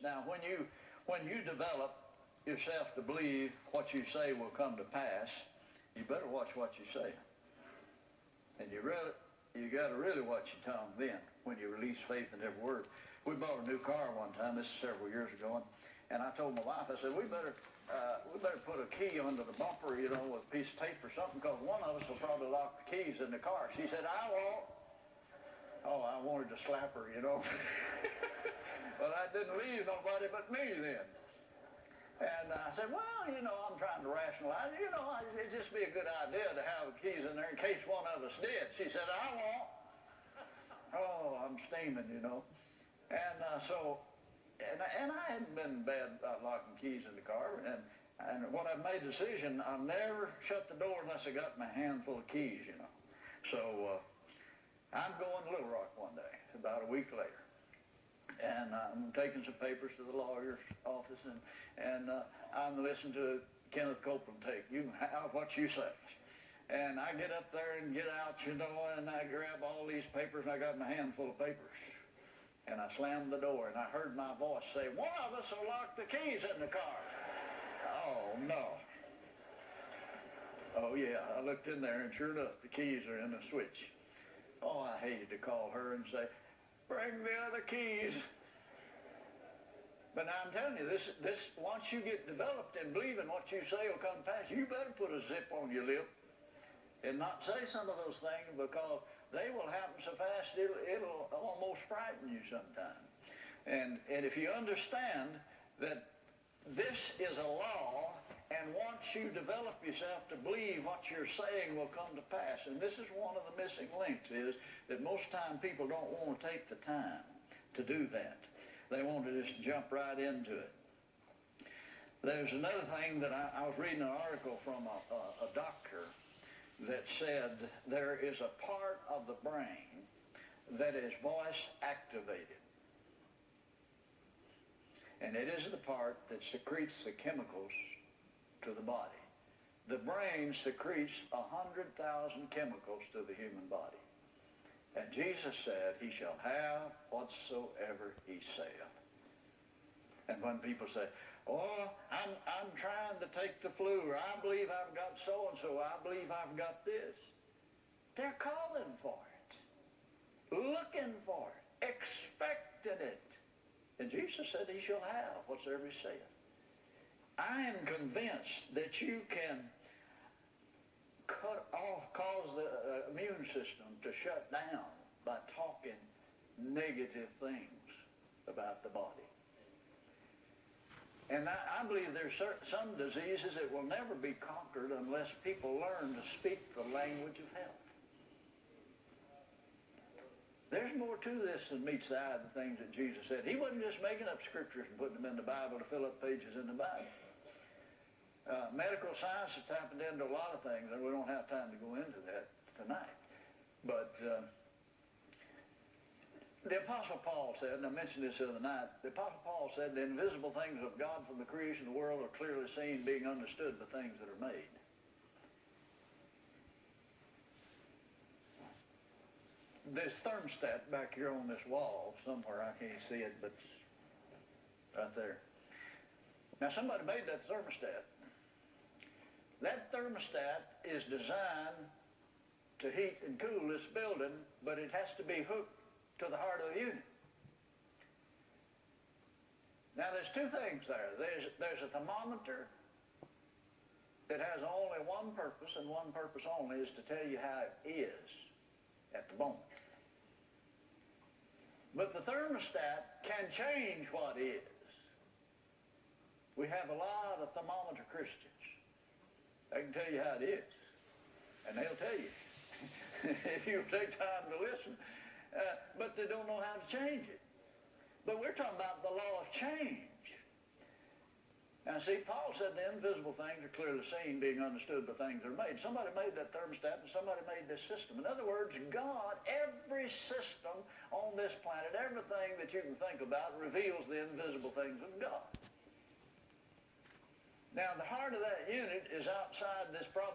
Now, when you develop yourself to believe what you say will come to pass, you better watch what you say. And you got to really watch your tongue then when you release faith in every word. We bought a new car one time. This is several years ago, and I told my wife, I said, we better put a key under the bumper, you know, with a piece of tape or something, because one of us will probably lock the keys in the car. She said, I won't. Oh, I wanted to slap her, you know. But I didn't leave nobody but me then. And I said, well, you know, I'm trying to rationalize it. You know, it'd just be a good idea to have the keys in there in case one of us did. She said, I won't. Oh, I'm steaming, you know. And and I hadn't been bad about locking keys in the car. And when I made a decision, I'll never shut the door unless I got my handful of keys, you know. So I'm going to Little Rock one day, about a week later. And I'm taking some papers to the lawyer's office, and I'm listening to Kenneth Copeland tape. You can have what you say. And I get up there and get out, you know, and I grab all these papers, and I got my handful of papers. And I slammed the door, and I heard my voice say, one of us will lock the keys in the car. Oh, no. Oh, yeah, I looked in there, and sure enough, the keys are in the switch. Oh, I hated to call her and say, bring the other keys. But now I'm telling you, this once you get developed and believing what you say will come to pass, you better put a zip on your lip and not say some of those things, because they will happen so fast it'll almost frighten you sometimes. And if you understand that this is a law, and once you develop yourself to believe what you're saying will come to pass, and this is one of the missing links, is that most time people don't want to take the time to do that. They want to just jump right into it. There's another thing that I was reading an article from a doctor that said there is a part of the brain that is voice activated. And it is the part that secretes the chemicals to the body. The brain secretes 100,000 chemicals to the human body. And Jesus said, he shall have whatsoever he saith. And when people say, oh, I'm trying to take the flu, or I believe I've got so-and-so, I believe I've got this, they're calling for it, looking for it, expecting it. And Jesus said, he shall have whatsoever he saith. I am convinced that you can cause the immune system to shut down by talking negative things about the body. And I believe there's some diseases that will never be conquered unless people learn to speak the language of health. There's more to this than meets the eye of the things that Jesus said. He wasn't just making up scriptures and putting them in the Bible to fill up pages in the Bible. Medical science has tapped into a lot of things, and we don't have time to go into that tonight. But the Apostle Paul said, and I mentioned this the other night, the Apostle Paul said, the invisible things of God from the creation of the world are clearly seen, being understood by things that are made. This thermostat back here on this wall somewhere, I can't see it, but it's right there. Now somebody made that thermostat. That thermostat is designed to heat and cool this building, but it has to be hooked to the heart of the unit. Now there's two things there. There's a thermometer that has only one purpose, and one purpose only, is to tell you how it is at the moment. But the thermostat can change what is. We have a lot of thermometer Christians. They can tell you how it is, and they'll tell you if you take time to listen, but they don't know how to change it. But we're talking about the law of change. Now see, Paul said the invisible things are clearly seen, being understood by things that are made. Somebody made that thermostat, and somebody made this system. In other words, God, every system on this planet, everything that you can think about, reveals the invisible things of God. Now, the heart of that unit is outside this problem.